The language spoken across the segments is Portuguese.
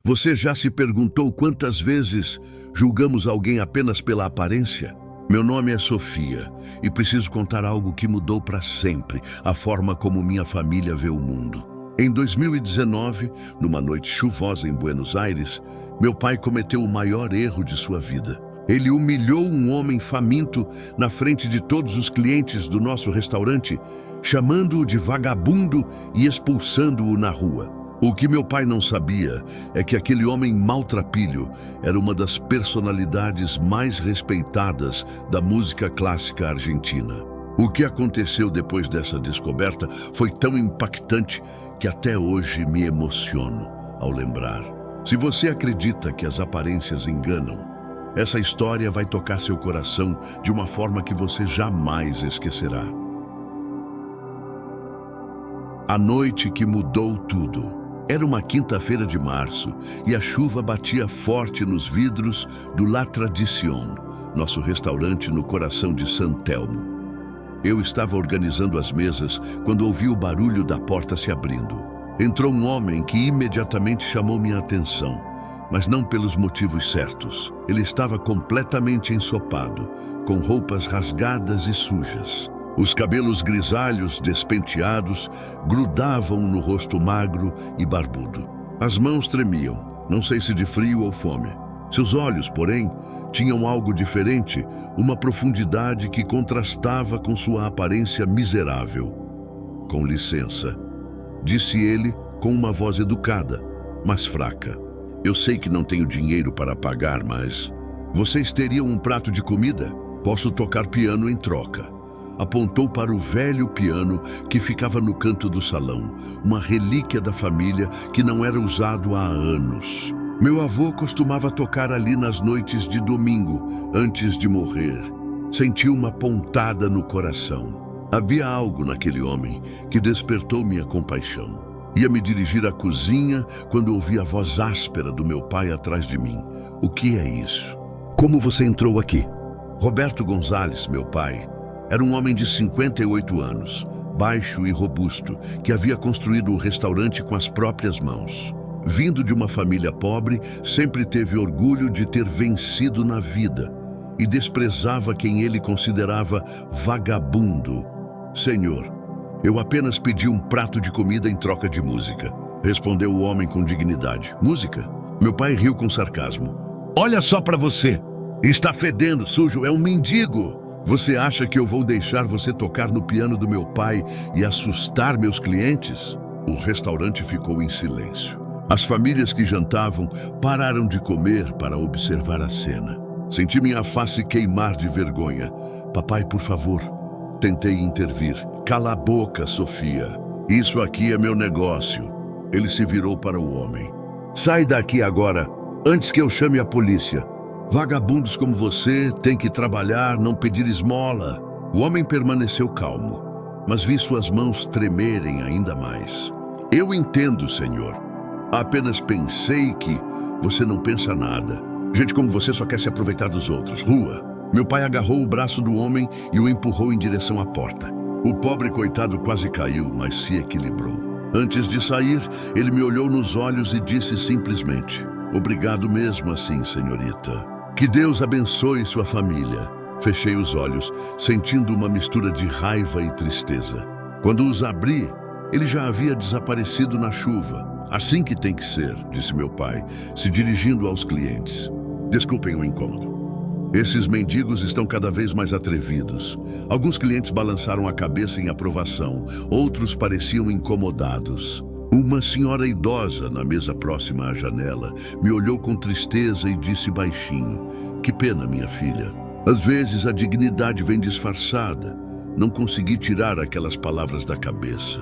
Você já se perguntou quantas vezes julgamos alguém apenas pela aparência? Meu nome é Sofia e preciso contar algo que mudou para sempre a forma como minha família vê o mundo. Em 2019, numa noite chuvosa em Buenos Aires, meu pai cometeu o maior erro de sua vida. Ele humilhou um homem faminto na frente de todos os clientes do nosso restaurante, chamando-o de vagabundo e expulsando-o na rua. O que meu pai não sabia é que aquele homem maltrapilho era uma das personalidades mais respeitadas da música clássica argentina. O que aconteceu depois dessa descoberta foi tão impactante que até hoje me emociono ao lembrar. Se você acredita que as aparências enganam, essa história vai tocar seu coração de uma forma que você jamais esquecerá. A noite que mudou tudo. Era uma quinta-feira de março e a chuva batia forte nos vidros do La Tradición, nosso restaurante no coração de San Telmo. Eu estava organizando as mesas quando ouvi o barulho da porta se abrindo. Entrou um homem que imediatamente chamou minha atenção, mas não pelos motivos certos. Ele estava completamente ensopado, com roupas rasgadas e sujas. Os cabelos grisalhos, despenteados, grudavam no rosto magro e barbudo. As mãos tremiam, não sei se de frio ou fome. Seus olhos, porém, tinham algo diferente, uma profundidade que contrastava com sua aparência miserável. "Com licença", disse ele com uma voz educada, mas fraca. "Eu sei que não tenho dinheiro para pagar, mas vocês teriam um prato de comida? Posso tocar piano em troca." Apontou para o velho piano que ficava no canto do salão, uma relíquia da família que não era usado há anos. Meu avô costumava tocar ali nas noites de domingo, antes de morrer. Senti uma pontada no coração. Havia algo naquele homem que despertou minha compaixão. Ia me dirigir à cozinha quando ouvi a voz áspera do meu pai atrás de mim. "O que é isso? Como você entrou aqui?" Roberto Gonzalez, meu pai, era um homem de 58 anos, baixo e robusto, que havia construído o restaurante com as próprias mãos. Vindo de uma família pobre, sempre teve orgulho de ter vencido na vida e desprezava quem ele considerava vagabundo. "Senhor, eu apenas pedi um prato de comida em troca de música", respondeu o homem com dignidade. "Música?" Meu pai riu com sarcasmo. "Olha só para você! Está fedendo, sujo, é um mendigo! Você acha que eu vou deixar você tocar no piano do meu pai e assustar meus clientes?" O restaurante ficou em silêncio. As famílias que jantavam pararam de comer para observar a cena. Senti minha face queimar de vergonha. "Papai, por favor." Tentei intervir. "Cala a boca, Sofia. Isso aqui é meu negócio." Ele se virou para o homem. "Sai daqui agora, antes que eu chame a polícia. Vagabundos como você têm que trabalhar, não pedir esmola." O homem permaneceu calmo, mas vi suas mãos tremerem ainda mais. "Eu entendo, senhor. Apenas pensei que você não pensa nada. Gente como você só quer se aproveitar dos outros. Rua." Meu pai agarrou o braço do homem e o empurrou em direção à porta. O pobre coitado quase caiu, mas se equilibrou. Antes de sair, ele me olhou nos olhos e disse simplesmente: "Obrigado mesmo assim, senhorita. Que Deus abençoe sua família." Fechei os olhos, sentindo uma mistura de raiva e tristeza. Quando os abri, ele já havia desaparecido na chuva. "Assim que tem que ser", disse meu pai, se dirigindo aos clientes. "Desculpem o incômodo. Esses mendigos estão cada vez mais atrevidos." Alguns clientes balançaram a cabeça em aprovação, outros pareciam incomodados. Uma senhora idosa, na mesa próxima à janela, me olhou com tristeza e disse baixinho: "Que pena, minha filha. Às vezes a dignidade vem disfarçada." Não consegui tirar aquelas palavras da cabeça.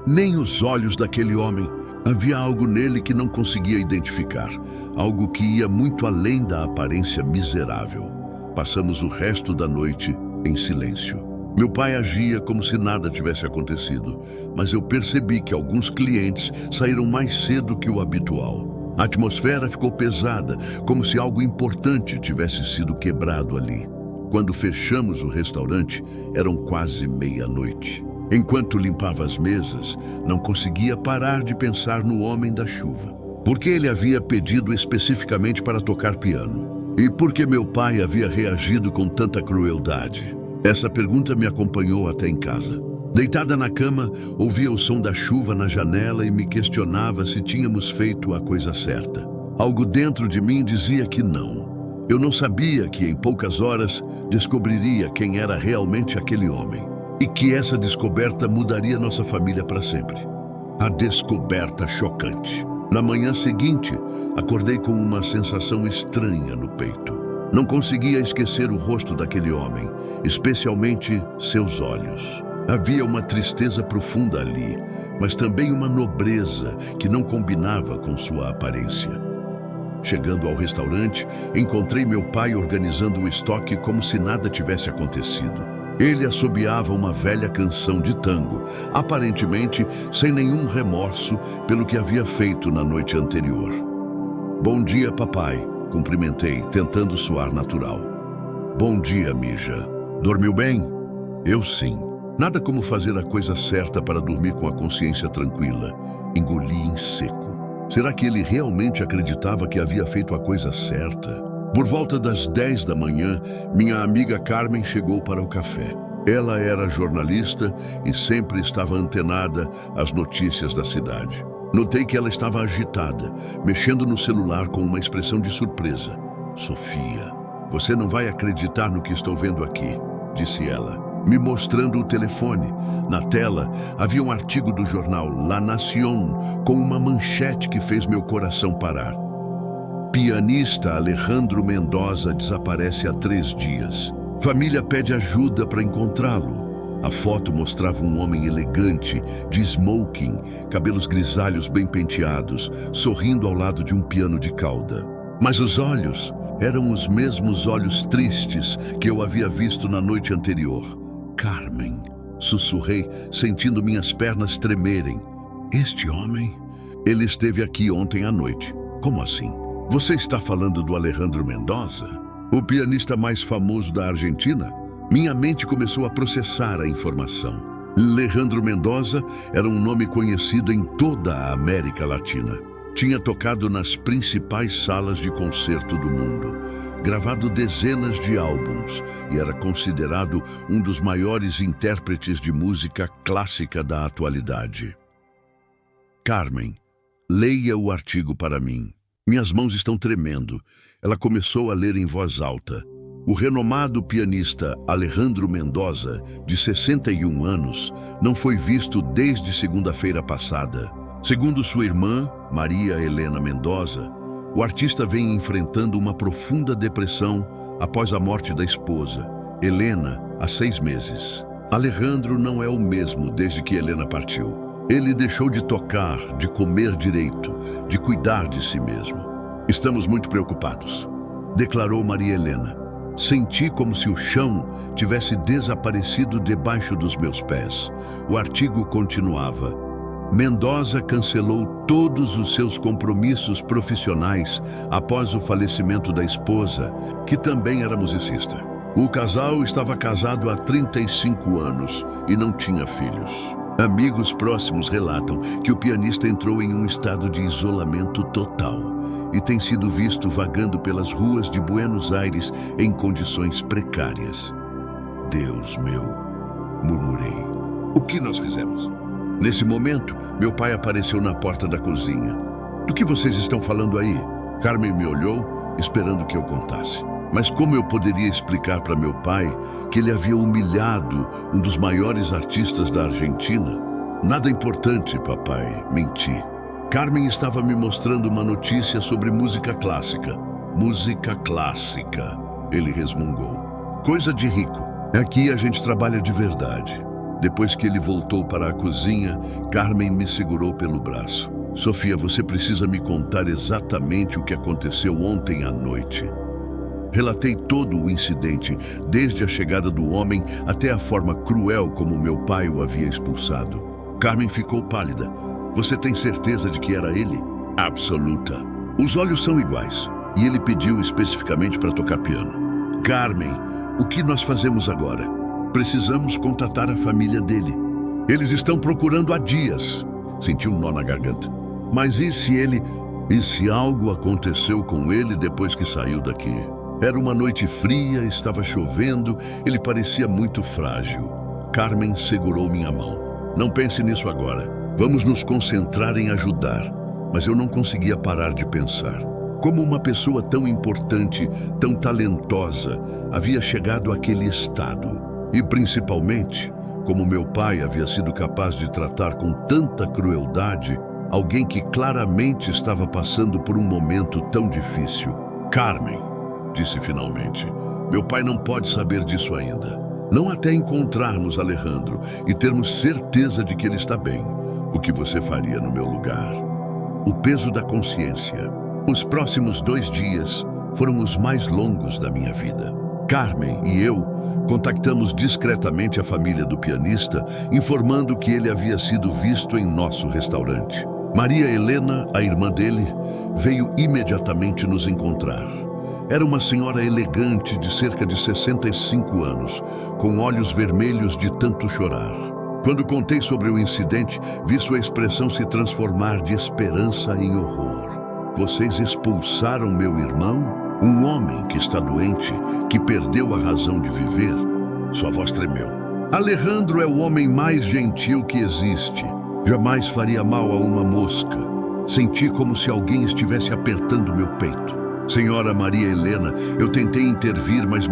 Nem os olhos daquele homem. Havia algo nele que não conseguia identificar, algo que ia muito além da aparência miserável. Passamos o resto da noite em silêncio. Meu pai agia como se nada tivesse acontecido, mas eu percebi que alguns clientes saíram mais cedo que o habitual. A atmosfera ficou pesada, como se algo importante tivesse sido quebrado ali. Quando fechamos o restaurante, eram quase meia-noite. Enquanto limpava as mesas, não conseguia parar de pensar no homem da chuva. Por que ele havia pedido especificamente para tocar piano? E por que meu pai havia reagido com tanta crueldade? Essa pergunta me acompanhou até em casa. Deitada na cama, ouvia o som da chuva na janela e me questionava se tínhamos feito a coisa certa. Algo dentro de mim dizia que não. Eu não sabia que em poucas horas descobriria quem era realmente aquele homem e que essa descoberta mudaria nossa família para sempre. A descoberta chocante. Na manhã seguinte, acordei com uma sensação estranha no peito. Não conseguia esquecer o rosto daquele homem, especialmente seus olhos. Havia uma tristeza profunda ali, mas também uma nobreza que não combinava com sua aparência. Chegando ao restaurante, encontrei meu pai organizando o estoque como se nada tivesse acontecido. Ele assobiava uma velha canção de tango, aparentemente sem nenhum remorso pelo que havia feito na noite anterior. "Bom dia, papai", cumprimentei, tentando soar natural. "Bom dia, Mija. Dormiu bem?" "Eu sim. Nada como fazer a coisa certa para dormir com a consciência tranquila." Engoli em seco. Será que ele realmente acreditava que havia feito a coisa certa? Por volta das 10 da manhã, minha amiga Carmen chegou para o café. Ela era jornalista e sempre estava antenada às notícias da cidade. Notei que ela estava agitada, mexendo no celular com uma expressão de surpresa. "Sofia, você não vai acreditar no que estou vendo aqui", disse ela, me mostrando o telefone. Na tela, havia um artigo do jornal La Nación com uma manchete que fez meu coração parar. "Pianista Alejandro Mendoza desaparece há 3 dias. Família pede ajuda para encontrá-lo." A foto mostrava um homem elegante, de smoking, cabelos grisalhos bem penteados, sorrindo ao lado de um piano de cauda. Mas os olhos eram os mesmos olhos tristes que eu havia visto na noite anterior. "Carmen", sussurrei, sentindo minhas pernas tremerem. "Este homem? Ele esteve aqui ontem à noite." "Como assim? Você está falando do Alejandro Mendoza? O pianista mais famoso da Argentina?" Minha mente começou a processar a informação. Alejandro Mendoza era um nome conhecido em toda a América Latina. Tinha tocado nas principais salas de concerto do mundo, gravado dezenas de álbuns e era considerado um dos maiores intérpretes de música clássica da atualidade. "Carmen, leia o artigo para mim." Minhas mãos estão tremendo. Ela começou a ler em voz alta. O renomado pianista Alejandro Mendoza, de 61 anos, não foi visto desde segunda-feira passada. Segundo sua irmã, Maria Helena Mendoza, o artista vem enfrentando uma profunda depressão após a morte da esposa, Helena, há 6 meses. Alejandro não é o mesmo desde que Helena partiu. Ele deixou de tocar, de comer direito, de cuidar de si mesmo. "Estamos muito preocupados", declarou Maria Helena. Senti como se o chão tivesse desaparecido debaixo dos meus pés. O artigo continuava. "Mendoza cancelou todos os seus compromissos profissionais após o falecimento da esposa, que também era musicista. O casal estava casado há 35 anos e não tinha filhos. Amigos próximos relatam que o pianista entrou em um estado de isolamento total e tem sido visto vagando pelas ruas de Buenos Aires em condições precárias." "Deus meu", murmurei. "O que nós fizemos?" Nesse momento, meu pai apareceu na porta da cozinha. "Do que vocês estão falando aí?" Carmen me olhou, esperando que eu contasse. Mas como eu poderia explicar para meu pai que ele havia humilhado um dos maiores artistas da Argentina? "Nada importante, papai", menti. Carmen estava me mostrando uma notícia sobre música clássica. "Música clássica", ele resmungou. "Coisa de rico. Aqui a gente trabalha de verdade." Depois que ele voltou para a cozinha, Carmen me segurou pelo braço. "Sofia, você precisa me contar exatamente o que aconteceu ontem à noite." Relatei todo o incidente, desde a chegada do homem até a forma cruel como meu pai o havia expulsado. Carmen ficou pálida. "Você tem certeza de que era ele?" "Absoluta. Os olhos são iguais. E ele pediu especificamente para tocar piano." "Carmen, o que nós fazemos agora?" "Precisamos contatar a família dele. Eles estão procurando há dias." Senti um nó na garganta. "Mas e se ele..." E se algo aconteceu com ele depois que saiu daqui? Era uma noite fria, estava chovendo, ele parecia muito frágil. Carmen segurou minha mão. Não pense nisso agora. Vamos nos concentrar em ajudar. Mas eu não conseguia parar de pensar. Como uma pessoa tão importante, tão talentosa, havia chegado àquele estado. E principalmente, como meu pai havia sido capaz de tratar com tanta crueldade alguém que claramente estava passando por um momento tão difícil. Carmen, disse finalmente, meu pai não pode saber disso ainda. Não até encontrarmos Alejandro e termos certeza de que ele está bem. O que você faria no meu lugar? O peso da consciência. Os próximos 2 dias foram os mais longos da minha vida. Carmen e eu contactamos discretamente a família do pianista, informando que ele havia sido visto em nosso restaurante. Maria Helena, a irmã dele, veio imediatamente nos encontrar. Era uma senhora elegante de cerca de 65 anos, com olhos vermelhos de tanto chorar. Quando contei sobre o incidente, vi sua expressão se transformar de esperança em horror. Vocês expulsaram meu irmão? Um homem que está doente, que perdeu a razão de viver? Sua voz tremeu. Alejandro é o homem mais gentil que existe. Jamais faria mal a uma mosca. Senti como se alguém estivesse apertando meu peito. Senhora Maria Helena, eu tentei intervir, mas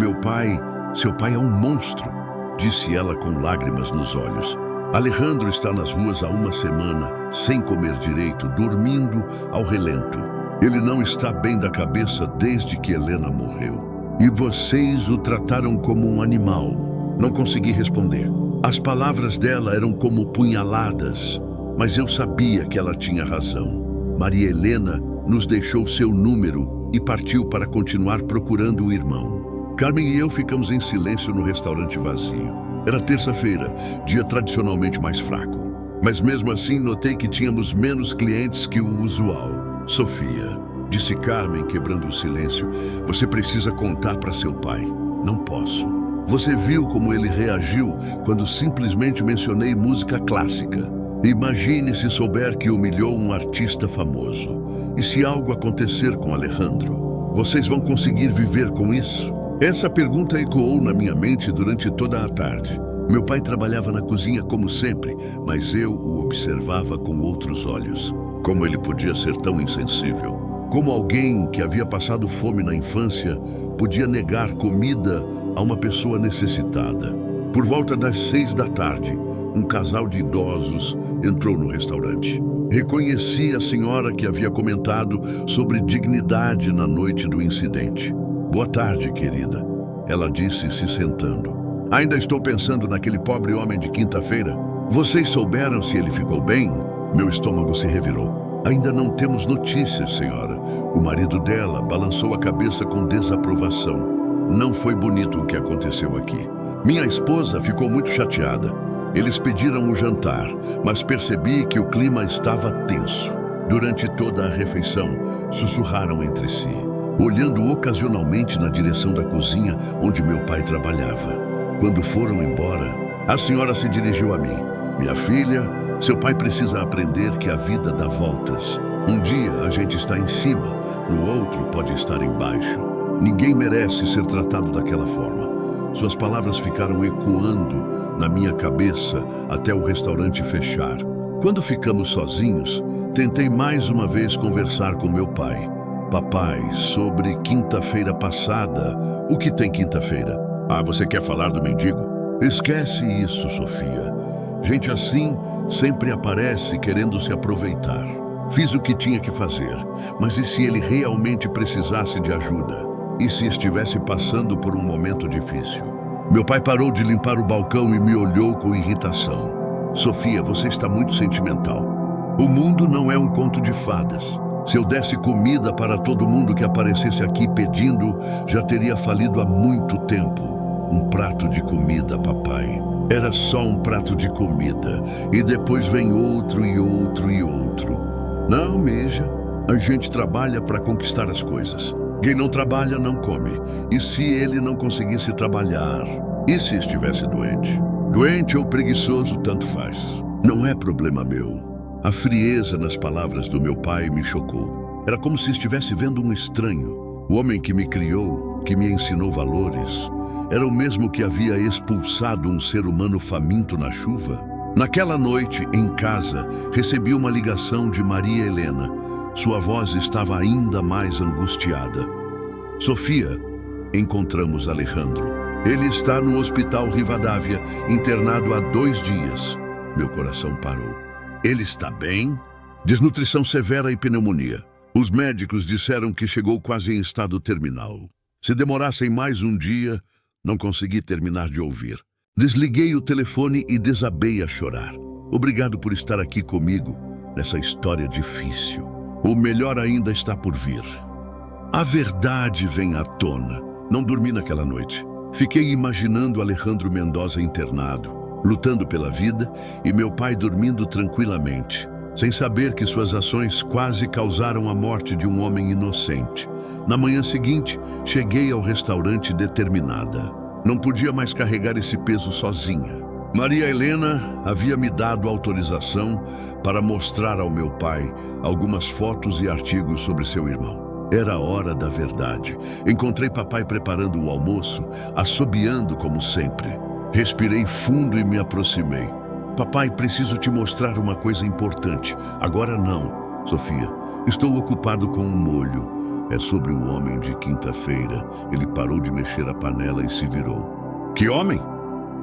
seu pai é um monstro, disse ela com lágrimas nos olhos. Alejandro está nas ruas há 1 semana, sem comer direito, dormindo ao relento. Ele não está bem da cabeça desde que Helena morreu. E vocês o trataram como um animal. Não consegui responder. As palavras dela eram como punhaladas, mas eu sabia que ela tinha razão. Maria Helena nos deixou seu número e partiu para continuar procurando o irmão. Carmen e eu ficamos em silêncio no restaurante vazio. Era terça-feira, dia tradicionalmente mais fraco. Mas mesmo assim notei que tínhamos menos clientes que o usual. Sofia, disse Carmen quebrando o silêncio, você precisa contar para seu pai. Não posso. Você viu como ele reagiu quando simplesmente mencionei música clássica. Imagine se souber que humilhou um artista famoso. E se algo acontecer com Alejandro? Vocês vão conseguir viver com isso? Essa pergunta ecoou na minha mente durante toda a tarde. Meu pai trabalhava na cozinha como sempre, mas eu o observava com outros olhos. Como ele podia ser tão insensível? Como alguém que havia passado fome na infância podia negar comida a uma pessoa necessitada? Por volta das 6 da tarde, um casal de idosos entrou no restaurante. Reconheci a senhora que havia comentado sobre dignidade na noite do incidente. Boa tarde, querida, ela disse se sentando. Ainda estou pensando naquele pobre homem de quinta-feira. Vocês souberam se ele ficou bem? Meu estômago se revirou. Ainda não temos notícias, senhora. O marido dela balançou a cabeça com desaprovação. Não foi bonito o que aconteceu aqui. Minha esposa ficou muito chateada. Eles pediram o jantar, mas percebi que o clima estava tenso. Durante toda a refeição, sussurraram entre si, olhando ocasionalmente na direção da cozinha onde meu pai trabalhava. Quando foram embora, a senhora se dirigiu a mim. Minha filha, seu pai precisa aprender que a vida dá voltas. Um dia a gente está em cima, no outro pode estar embaixo. Ninguém merece ser tratado daquela forma. Suas palavras ficaram ecoando na minha cabeça até o restaurante fechar. Quando ficamos sozinhos, tentei mais uma vez conversar com meu pai. Papai, sobre quinta-feira passada. O que tem quinta-feira? Ah, você quer falar do mendigo? Esquece isso, Sofia. Gente assim sempre aparece querendo se aproveitar. Fiz o que tinha que fazer, mas e se ele realmente precisasse de ajuda? E se estivesse passando por um momento difícil? Meu pai parou de limpar o balcão e me olhou com irritação. Sofia, você está muito sentimental. O mundo não é um conto de fadas. Se eu desse comida para todo mundo que aparecesse aqui pedindo, já teria falido há muito tempo. Um prato de comida, papai. Era só um prato de comida. E depois vem outro e outro e outro. Não, Mija. A gente trabalha para conquistar as coisas. Quem não trabalha não come. E se ele não conseguisse trabalhar? E se estivesse doente? Doente ou preguiçoso, tanto faz. Não é problema meu. A frieza nas palavras do meu pai me chocou. Era como se estivesse vendo um estranho. O homem que me criou, que me ensinou valores, era o mesmo que havia expulsado um ser humano faminto na chuva. Naquela noite, em casa, recebi uma ligação de Maria Helena. Sua voz estava ainda mais angustiada. Sofia, encontramos Alejandro. Ele está no Hospital Rivadavia, internado há 2 dias. Meu coração parou. Ele está bem? Desnutrição severa e pneumonia. Os médicos disseram que chegou quase em estado terminal. Se demorassem mais um dia, não consegui terminar de ouvir. Desliguei o telefone e desabei a chorar. Obrigado por estar aqui comigo nessa história difícil. O melhor ainda está por vir. A verdade vem à tona. Não dormi naquela noite. Fiquei imaginando Alejandro Mendoza internado, lutando pela vida, e meu pai dormindo tranquilamente, sem saber que suas ações quase causaram a morte de um homem inocente. Na manhã seguinte, cheguei ao restaurante determinada. Não podia mais carregar esse peso sozinha. Maria Helena havia me dado autorização para mostrar ao meu pai algumas fotos e artigos sobre seu irmão. Era a hora da verdade. Encontrei papai preparando o almoço, assobiando como sempre. Respirei fundo e me aproximei. Papai, preciso te mostrar uma coisa importante. Agora não, Sofia. Estou ocupado com um molho. É sobre o homem de quinta-feira. Ele parou de mexer a panela e se virou. Que homem?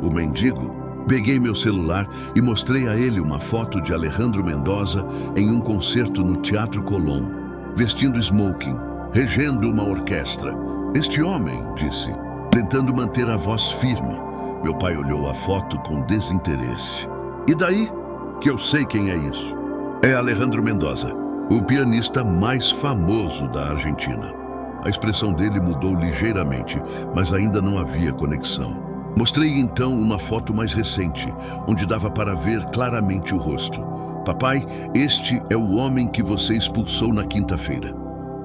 O mendigo. Peguei meu celular e mostrei a ele uma foto de Alejandro Mendoza em um concerto no Teatro Colón, vestindo smoking, regendo uma orquestra. Este homem, disse, tentando manter a voz firme. Meu pai olhou a foto com desinteresse. E daí que eu sei quem é isso? É Alejandro Mendoza, o pianista mais famoso da Argentina. A expressão dele mudou ligeiramente, mas ainda não havia conexão. Mostrei então uma foto mais recente, onde dava para ver claramente o rosto. Papai, este é o homem que você expulsou na quinta-feira.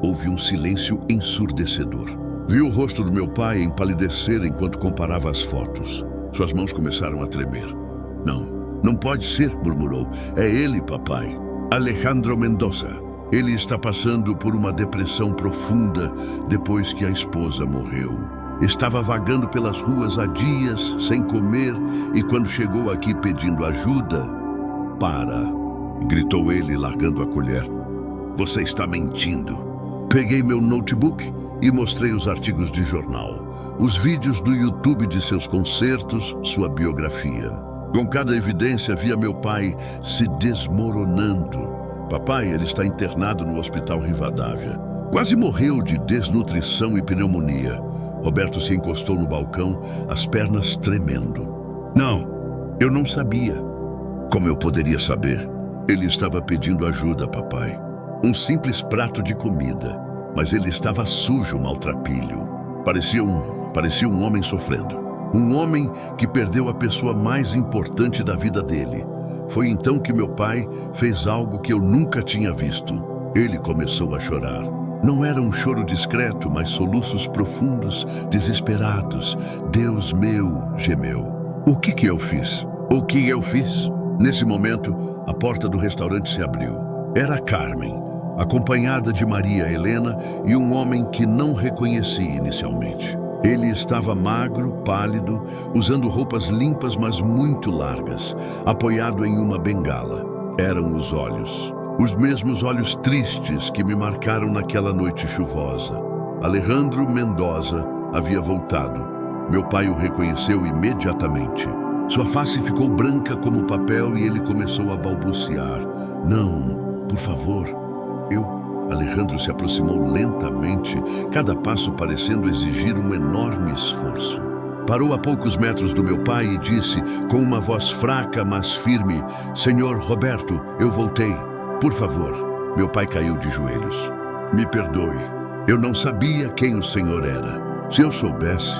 Houve um silêncio ensurdecedor. Vi o rosto do meu pai empalidecer enquanto comparava as fotos. Suas mãos começaram a tremer. Não pode ser, murmurou. É ele, papai. Alejandro Mendoza. Ele está passando por uma depressão profunda depois que a esposa morreu. Estava vagando pelas ruas há dias, sem comer, e quando chegou aqui pedindo ajuda... Para, gritou ele, largando a colher. Você está mentindo. Peguei meu notebook e mostrei os artigos de jornal, os vídeos do YouTube de seus concertos, sua biografia. Com cada evidência, via meu pai se desmoronando. Papai, ele está internado no Hospital Rivadavia. Quase morreu de desnutrição e pneumonia. Roberto se encostou no balcão, as pernas tremendo. Não, eu não sabia. Como eu poderia saber? Ele estava pedindo ajuda, papai. Um simples prato de comida, mas ele estava sujo, maltrapilho. Parecia um homem sofrendo. Um homem que perdeu a pessoa mais importante da vida dele. Foi então que meu pai fez algo que eu nunca tinha visto. Ele começou a chorar. Não era um choro discreto, mas soluços profundos, desesperados. Deus meu, gemeu. O que eu fiz? O que eu fiz? Nesse momento, a porta do restaurante se abriu. Era Carmen, acompanhada de Maria Helena e um homem que não reconheci inicialmente. Ele estava magro, pálido, usando roupas limpas, mas muito largas, apoiado em uma bengala. Eram os olhos. Os mesmos olhos tristes que me marcaram naquela noite chuvosa. Alejandro Mendoza havia voltado. Meu pai o reconheceu imediatamente. Sua face ficou branca como papel e ele começou a balbuciar. Não, por favor. Alejandro se aproximou lentamente, cada passo parecendo exigir um enorme esforço. Parou a poucos metros do meu pai e disse, com uma voz fraca, mas firme, Senhor Roberto, eu voltei. Por favor. Meu pai caiu de joelhos. Me perdoe. Eu não sabia quem o senhor era. Se eu soubesse...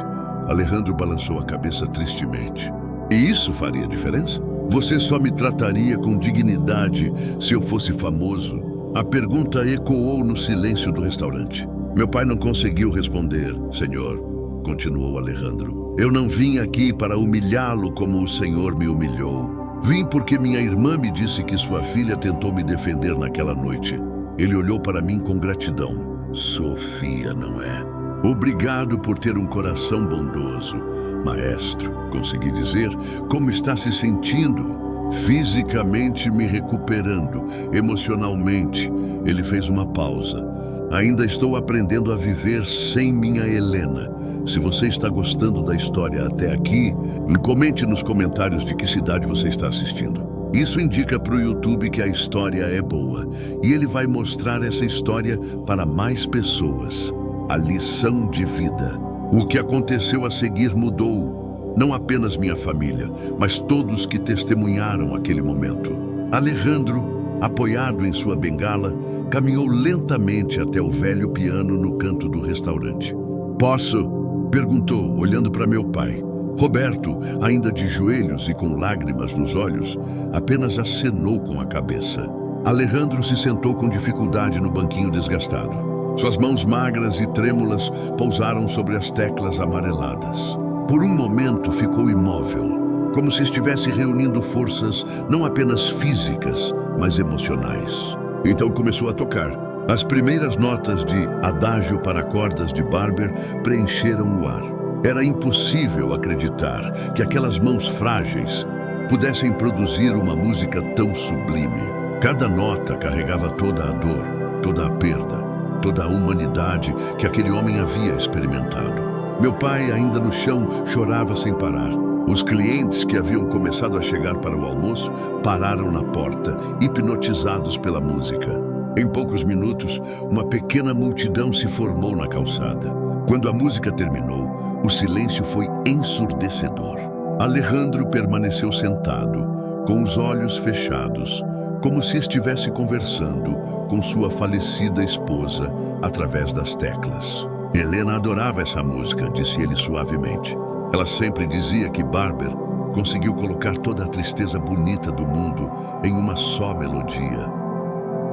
Alejandro balançou a cabeça tristemente. E isso faria diferença? Você só me trataria com dignidade se eu fosse famoso. A pergunta ecoou no silêncio do restaurante. Meu pai não conseguiu responder. Senhor, continuou Alejandro, eu não vim aqui para humilhá-lo como o senhor me humilhou. Vim porque minha irmã me disse que sua filha tentou me defender naquela noite. Ele olhou para mim com gratidão. Sofia, não é? Obrigado por ter um coração bondoso. Maestro, consegui dizer, como está se sentindo? Fisicamente me recuperando, emocionalmente. Ele fez uma pausa. Ainda estou aprendendo a viver sem minha Helena. Se você está gostando da história até aqui, comente nos comentários de que cidade você está assistindo. Isso indica para o YouTube que a história é boa e ele vai mostrar essa história para mais pessoas. A lição de vida. O que aconteceu a seguir mudou não apenas minha família, mas todos que testemunharam aquele momento. Alejandro, apoiado em sua bengala, caminhou lentamente até o velho piano no canto do restaurante. Posso? Perguntou, olhando para meu pai. Roberto, ainda de joelhos e com lágrimas nos olhos, apenas acenou com a cabeça. Alejandro se sentou com dificuldade no banquinho desgastado. Suas mãos magras e trêmulas pousaram sobre as teclas amareladas. Por um momento ficou imóvel, como se estivesse reunindo forças não apenas físicas, mas emocionais. Então começou a tocar. As primeiras notas de Adágio para cordas de Barber preencheram o ar. Era impossível acreditar que aquelas mãos frágeis pudessem produzir uma música tão sublime. Cada nota carregava toda a dor, toda a perda, toda a humanidade que aquele homem havia experimentado. Meu pai, ainda no chão, chorava sem parar. Os clientes que haviam começado a chegar para o almoço pararam na porta, hipnotizados pela música. Em poucos minutos, uma pequena multidão se formou na calçada. Quando a música terminou, o silêncio foi ensurdecedor. Alejandro permaneceu sentado, com os olhos fechados, como se estivesse conversando com sua falecida esposa através das teclas. Helena adorava essa música, disse ele suavemente. Ela sempre dizia que Barber conseguiu colocar toda a tristeza bonita do mundo em uma só melodia.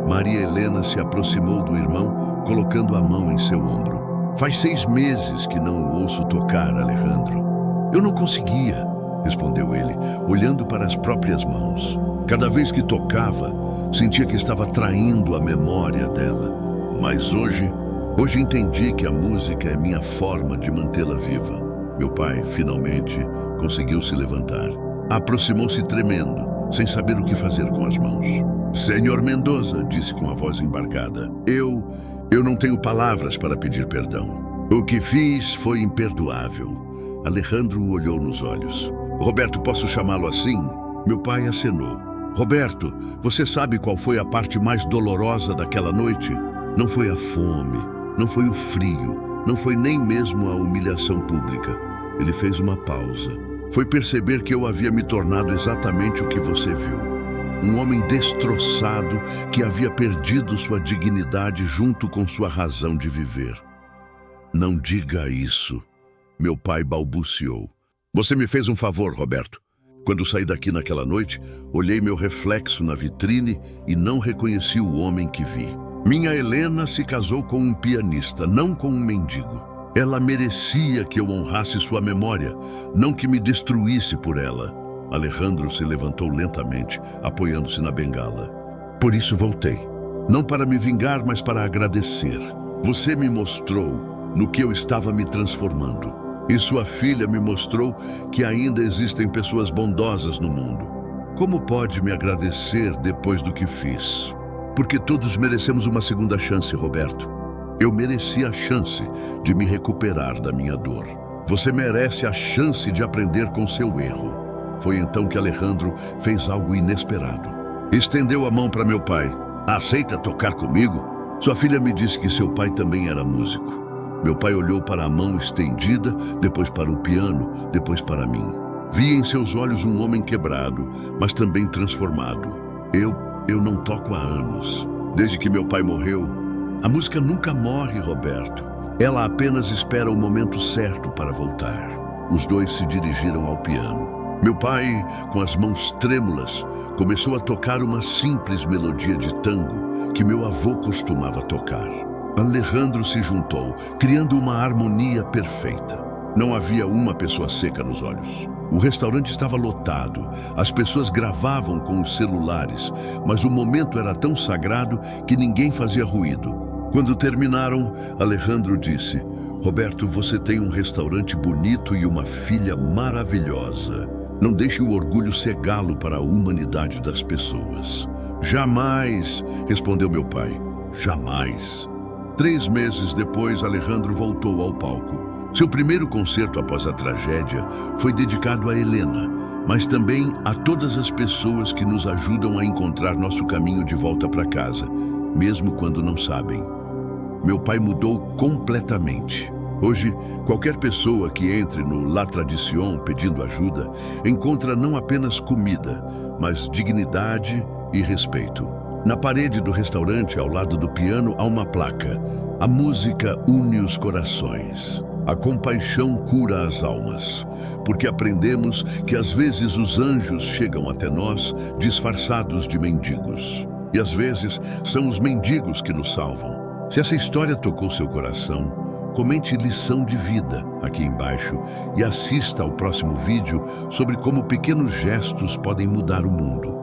Maria Helena se aproximou do irmão, colocando a mão em seu ombro. Faz 6 meses que não o ouço tocar, Alejandro. Eu não conseguia, respondeu ele, olhando para as próprias mãos. Cada vez que tocava, sentia que estava traindo a memória dela. Mas hoje entendi que a música é minha forma de mantê-la viva. Meu pai, finalmente, conseguiu se levantar. Aproximou-se tremendo, sem saber o que fazer com as mãos. Senhor Mendoza, disse com a voz embargada, eu não tenho palavras para pedir perdão. O que fiz foi imperdoável. Alejandro o olhou nos olhos. Roberto, posso chamá-lo assim? Meu pai acenou. Roberto, você sabe qual foi a parte mais dolorosa daquela noite? Não foi a fome, não foi o frio, não foi nem mesmo a humilhação pública. Ele fez uma pausa. Foi perceber que eu havia me tornado exatamente o que você viu. Um homem destroçado que havia perdido sua dignidade junto com sua razão de viver. Não diga isso, meu pai balbuciou. Você me fez um favor, Roberto. Quando saí daqui naquela noite, olhei meu reflexo na vitrine e não reconheci o homem que vi. Minha Helena se casou com um pianista, não com um mendigo. Ela merecia que eu honrasse sua memória, não que me destruísse por ela. Alejandro se levantou lentamente, apoiando-se na bengala. Por isso voltei. Não para me vingar, mas para agradecer. Você me mostrou no que eu estava me transformando. E sua filha me mostrou que ainda existem pessoas bondosas no mundo. Como pode me agradecer depois do que fiz? Porque todos merecemos uma segunda chance, Roberto. Eu mereci a chance de me recuperar da minha dor. Você merece a chance de aprender com seu erro. Foi então que Alejandro fez algo inesperado. Estendeu a mão para meu pai. Aceita tocar comigo? Sua filha me disse que seu pai também era músico. Meu pai olhou para a mão estendida, depois para o piano, depois para mim. Vi em seus olhos um homem quebrado, mas também transformado. Eu não toco há anos. Desde que meu pai morreu. A música nunca morre, Roberto. Ela apenas espera o momento certo para voltar. Os dois se dirigiram ao piano. Meu pai, com as mãos trêmulas, começou a tocar uma simples melodia de tango que meu avô costumava tocar. Alejandro se juntou, criando uma harmonia perfeita. Não havia uma pessoa seca nos olhos. O restaurante estava lotado, as pessoas gravavam com os celulares, mas o momento era tão sagrado que ninguém fazia ruído. Quando terminaram, Alejandro disse: Roberto, você tem um restaurante bonito e uma filha maravilhosa. Não deixe o orgulho cegá-lo para a humanidade das pessoas. Jamais, respondeu meu pai, jamais. 3 meses depois, Alejandro voltou ao palco. Seu primeiro concerto após a tragédia foi dedicado a Helena, mas também a todas as pessoas que nos ajudam a encontrar nosso caminho de volta para casa, mesmo quando não sabem. Meu pai mudou completamente. Hoje, qualquer pessoa que entre no La Tradición pedindo ajuda, encontra não apenas comida, mas dignidade e respeito. Na parede do restaurante, ao lado do piano, há uma placa. A música une os corações. A compaixão cura as almas, porque aprendemos que às vezes os anjos chegam até nós disfarçados de mendigos. E às vezes são os mendigos que nos salvam. Se essa história tocou seu coração, comente lição de vida aqui embaixo e assista ao próximo vídeo sobre como pequenos gestos podem mudar o mundo.